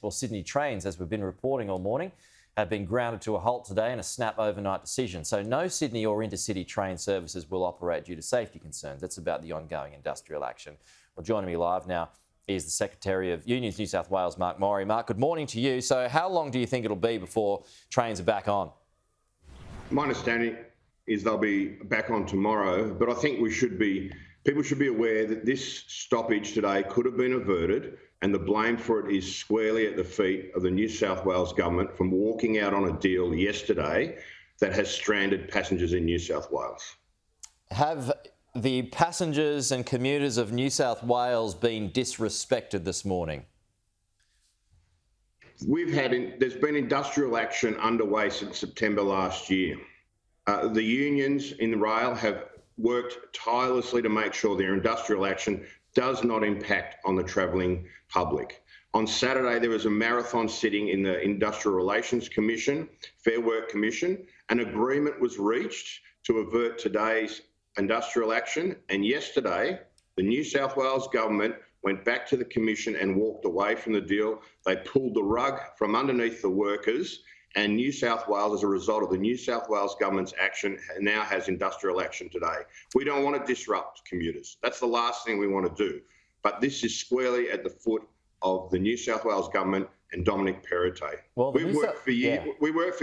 Well, Sydney trains, as we've been reporting all morning, have been grounded to a halt today in a snap overnight decision. So no Sydney or intercity train services will operate due to safety concerns. That's about the ongoing industrial action. Well, joining me live now is the Secretary of Unions New South Wales, Mark Morey. Mark, good morning to you. So how long do you think it'll be before trains are back on? My understanding is they'll be back on tomorrow, but I think people should be aware that this stoppage today could have been averted, and the blame for it is squarely at the feet of the New South Wales government from walking out on a deal yesterday that has stranded passengers in New South Wales. Have the passengers and commuters of New South Wales been disrespected this morning? There's been industrial action underway since September last year. The unions in the rail have worked tirelessly to make sure their industrial action does not impact on the travelling public. On Saturday, there was a marathon sitting in the Industrial Relations Commission, Fair Work Commission. An agreement was reached to avert today's industrial action, and yesterday, the New South Wales government went back to the Commission and walked away from the deal. They pulled the rug from underneath the workers, and New South Wales, as a result of the New South Wales government's action, now has industrial action today. We don't want to disrupt commuters. That's the last thing we want to do. But this is squarely at the foot of the New South Wales government and Dominic Perrottet. Well, we worked for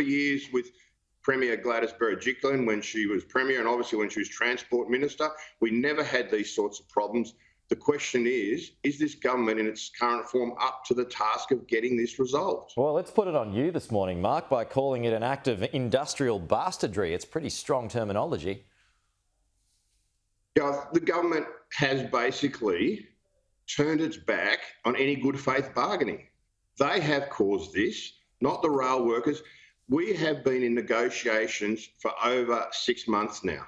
years with Premier Gladys Berejiklian when she was Premier, and obviously when she was Transport Minister. We never had these sorts of problems. The question is this government in its current form up to the task of getting this resolved? Well, let's put it on you this morning, Mark, by calling it an act of industrial bastardry. It's pretty strong terminology. Yeah, the government has basically turned its back on any good faith bargaining. They have caused this, not the rail workers. We have been in negotiations for over 6 months now.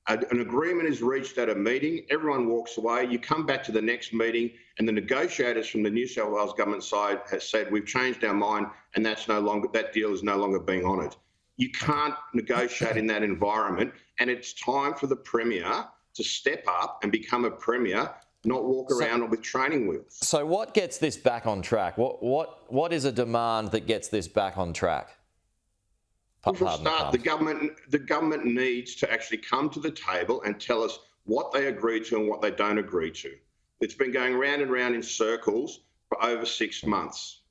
An agreement is reached at a meeting, everyone walks away, you come back to the next meeting, and the negotiators from the New South Wales government side has said, we've changed our mind, and that deal is no longer being honoured. You can't negotiate in that environment, and it's time for the Premier to step up and become a Premier, not walk around with training wheels. So what gets this back on track? What is a demand that gets this back on track? For a start, the government needs to actually come to the table and tell us what they agree to and what they don't agree to. It's been going round and round in circles for over 6 months.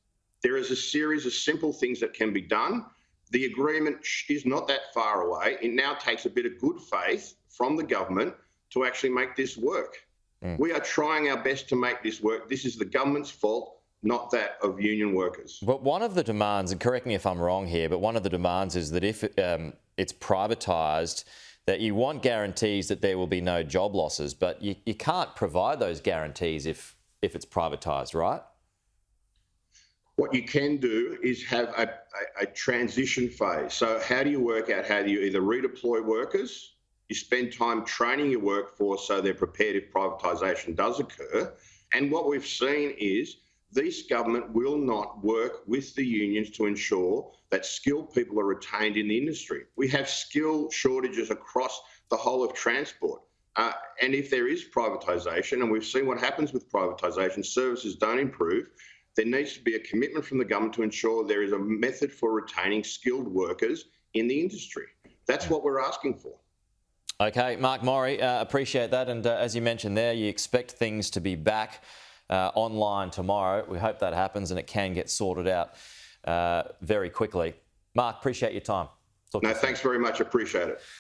There is a series of simple things that can be done. The agreement is not that far away. It now takes a bit of good faith from the government to actually make this work. We are trying our best to make this work. This is the government's fault, not that of union workers. But one of the demands, and correct me if I'm wrong here, but one of the demands is that if it's privatised, that you want guarantees that there will be no job losses, but you can't provide those guarantees if it's privatised, right? What you can do is have a transition phase. So how do you work out how do you either redeploy workers, you spend time training your workforce so they're prepared if privatisation does occur, and what we've seen is this government will not work with the unions to ensure that skilled people are retained in the industry. We have skill shortages across the whole of transport. And if there is privatisation, and we've seen what happens with privatisation, services don't improve, there needs to be a commitment from the government to ensure there is a method for retaining skilled workers in the industry. That's what we're asking for. Okay, Mark Morey, appreciate that. And as you mentioned there, you expect things to be back online tomorrow. We hope that happens and it can get sorted out very quickly. Mark, appreciate your time. No, thanks very much. Appreciate it.